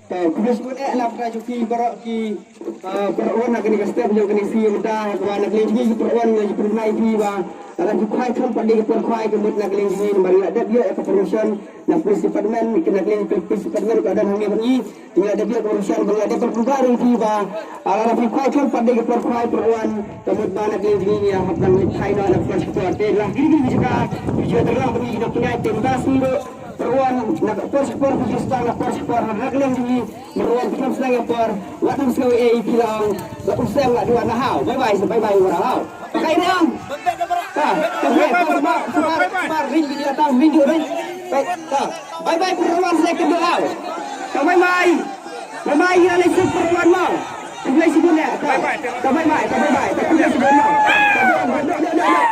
Kemudian alam rajuki barak ki perwan nak ni step jo ni si muda wa nak lagi perwan lagi pernai bi ba ala ju khai tham padi ke khai ke mut nak lagi ni mari ada dia permission nak department ke nak lagi department ke ada hangi bani tinggal ada dia permission bagi ada perpugari bi ba ala fi khai tham padi ke khai perwan kemut ba nak lagi ni yang hapang khai na nak first quarter lah gini juga video terang bagi nak punya tembas ni perwan nak paspor Pakistan nak paspor nak lagi meruan kita sedang per waktu sekali bilang usang lah dua nahau bye bye orang hau pakai ni am sebar ring di datang minggu ni bye bye perwan saya kedua hau bye bye ini adalah perwan mau Tulis sebenarnya bye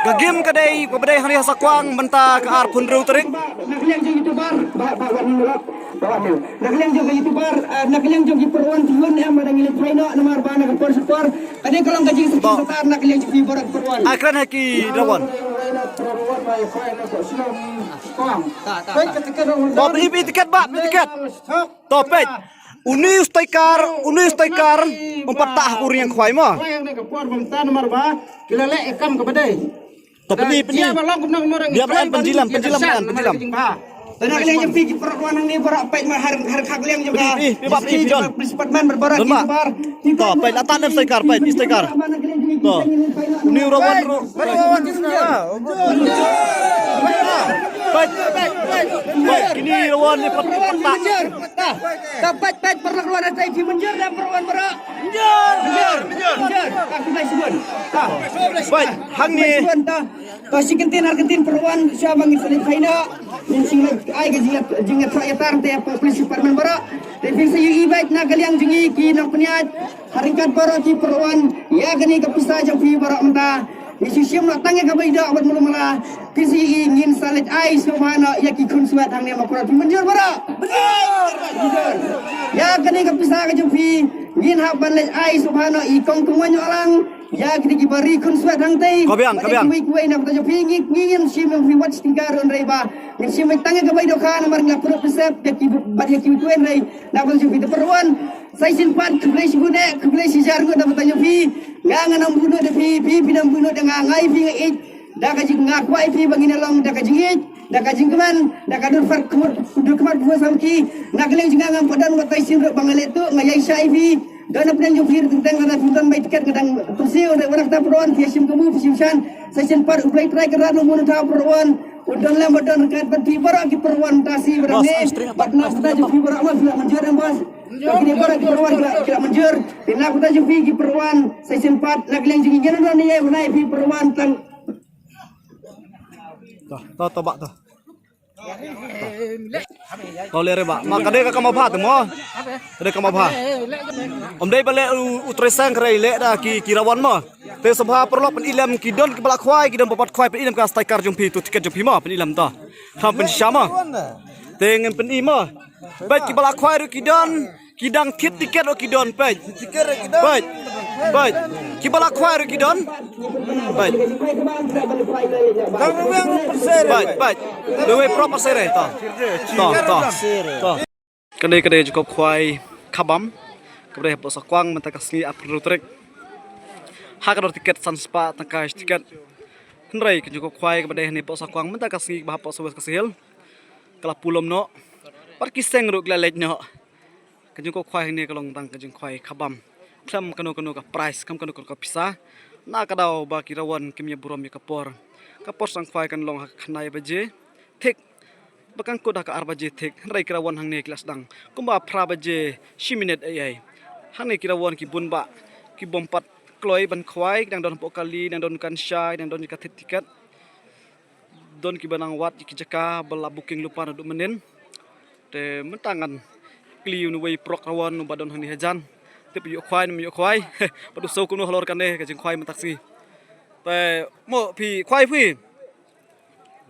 Gagim kadai pabadai hari sakwang benta ke ar punru terik. Nakliang jong youtuber, nakliang jong youtuber, nakliang jong perwan tiun yang madang ilit paino namar bana ke por. Kadang kalau gaji sekitar nakliang jong fiber perwan. Akran haki rawan. Top ini tiket bak, tiket. Topet. Uni ustakar mempertah kurang yang kuai mah. Yang dekat por bangsa nomor ba, kita lek ekam kepada. Tapi dia penjilam. Tanah kalian yang pergi peraturan ini berak pait mah har kak kalian juga. Departemen berbarak di bar. Toh, pait latan dan ustakar, pait ustakar. Toh, uni rawan di sana. Baik, kini rawan ni patah. Dapat pernah keluar dari TV menjer dan perwan berak. Menjer. Aku dah sebut. Baik, hang ni. Kasi Argentin perwan siapa ngin sa China. Sing ay jingat rakyat te polisi department berak. Dan bisa yu ibait na kaliang jingi ki nak peniat haringkat berak ki perwan ya gani kapisa jang fi berak menta. Isu nak tangga ka baida abad mula kisi ingin salit ai subhana ya ki kun suat hang ne makura menjur bara benar ya kini kapisa ka jupi ingin haban let ai subhana i kong kumanyo alang ya kini ki bari kun suat hang tei kabiang kuai nak ta jupi ingin sim yang fi wat tinggar on reba ngin sim tangga ka baida ka namar ngap pro pesep ya ki bad ya ki tuen rei nak ta jupi perwan saya simpan kebelah si jar gua dapat tanya pi ngangan am bunuh de pi pinam bunuh dengan ngai pi ngai dah kaji ngaku ai pi bangin long dah kaji ngit dah kaji keman dah kadur far kemar dua samki nak leng jinga ngam padan watai sin bangal itu ngayai sai pi dan apa yang jufir tentang ada puntan baik tiket kadang persi orang tak perwan fiasim kamu fiasimsan saya simpan ublai try kerana nombor tak perwan udan lem badan kat peti barak ki perwan tasi berani batna sudah jufi barak mas menjur bos kini barak ki perwan kira menjur tina kita jufi ki perwan saya sempat nak leng jingi jalan ni ai menai fi perwan tang toh bak toh kau lere bak maka dia kakak mau pah tu mo dia kakak mau pah om dai balik utresang kerai lek dah ki kirawan mo te sabha perlu penilam kidon ke balak khwai kidon babat khwai penilam ka stakar jumpi tu tiket jumpi mo penilam ta tham pen syama te ngem peni mo baik ki balak khwai ru kidang tiket ro kidon baik baik ki balak khwai ru kidon baik baik lewe proper sere ta kedai cukup khwai khabam kedai po sakwang menta kasni apru trek hakador tiket sanspa tangkai tiket henrai ke cukup khwai kepada ni po sakwang menta kasni bah po sewes kasihil kala pulom no par kiseng ru glalej no ke cukup khwai ni kalong tang ke khwai khabam klam kanu ka price kam kanu ka pisa na kadau ba kirawan kimya burom ya kapor sang khwai kan long khnai baje thik bakang ko dah ka arbaje thik henrai kirawan hang ni kelas dang kumba phra baje 10 minit ai hang ni kirawan ki bunba ki bompat kloi ban khwai dang don pokali dang don kan syai dang don katit tiket don ki banang wat ki jaka bala booking lupa na du menen te mentangan kliu nu wei prok rawan nu badon hani hajan te pi khwai padu sau kuno halor kan ne ka jing khwai mentaksi te mo pi khwai phi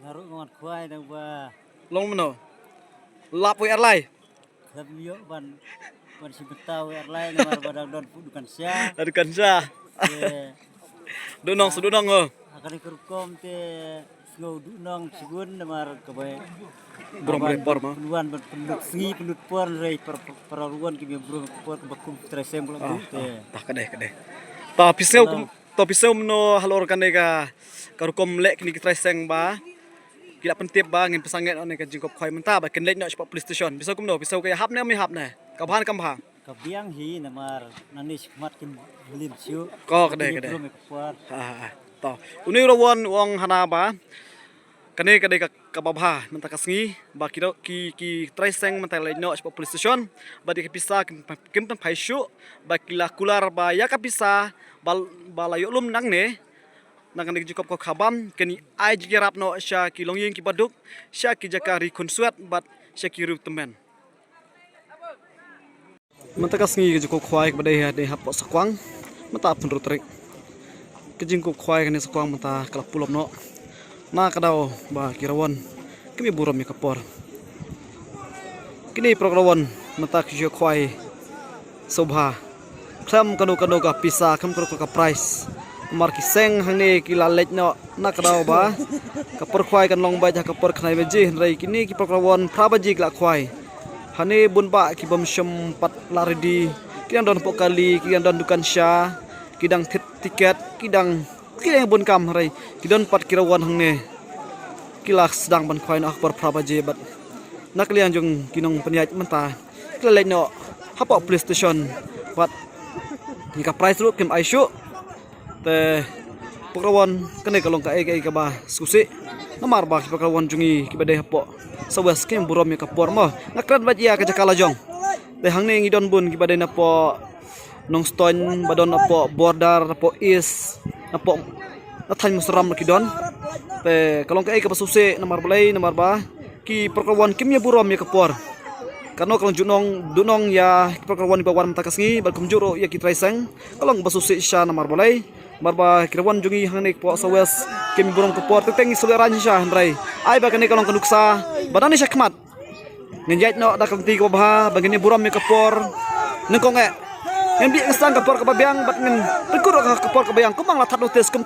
ngaru ngot khwai dang ba long meno lap wi arlai lap yo ban si betau airline mar badang don dukan sia Donong sudonong akan kerukom te ngau du nong sigun namar kabai Buram repor mah. peluan penduduk sengi penduduk por rei peraruan kimi bro por bakum tresem pula bu te Tah kadeh. Ta pisau mno halor kanega karukom lek kini kitreseng ba. Kila pentip ba ngin pesanget on ka jingkop khoi menta ba ken lek nok police station. Pisau kumno pisau kaya hap ne mi hap ne. Kabhan kamha. kabiang hi namar nanis mat kin belim siu Ko kadeh. bro me por Ta uni rawon wong hana ba. Kane kadeh ka babha menta kasngi ba kiro ki treseng menta lek nok police station. Ba di kipisa kim tan phaishu ba kila kular ba ya kapisa balayo lum nang ne nang nek jikop ko khabam keni ai jigirap no sha ki longying ki baduk sha ki jakari konsuat bat sha ki rup temen mata kasngi ke jikop khwai ke badai de hap sakwang mata pun rutrek ke jingkop khwai ke sakwang mata kala pulop no na kadau ba kirawon kemi buram mi kapor kini prograwon mata ki khwai sobha kham kanu ka pisa kham ka price mar ki seng hangni ki lalej no nakdaw ba kapor khwai kan long ba ja kapor khnai beji rei kini ki prokrawon phrabaji kla khwai hani bun ba ki bom shom pat laridi ki don pokali ki don dukan sha ki dang tiket ki dang bun kam rei ki don pat kirawon hangne ki lak sedang ban khwai no kapor phrabaji bat naklian jung kinong penyaj menta ki lalej no hapa police station wat ni ka price ru kim aisyu te pokrawan kene kalong ka ka ba susi namar ba ki pokrawan jungi ki bade hapo sawes kim burom ya kapor mo nakran ba ya ka jakala jong te hangne ngi don bun ki bade na po nong ston badon na po border na po is na po na than musram ki don te kalong ka ba susi namar balai namar ba ki pokrawan kim ya burom ya kapor karena kalau dunong ya perkawan bawan matakasngi berkumjuro ya kitraisang kalau basusi sya namar balai marba kirawan jungi hangnek po sawes kemi burung kepor teteng soleran sya handrai ai ba kene kalau kanuksa badani sya khmat ngenjait no da kanti ko bah bagini buram mi kepor nengkong ngembi ngesang kepor kebabiang bat ngen rekuro kepor kebayang kumang la that notis kum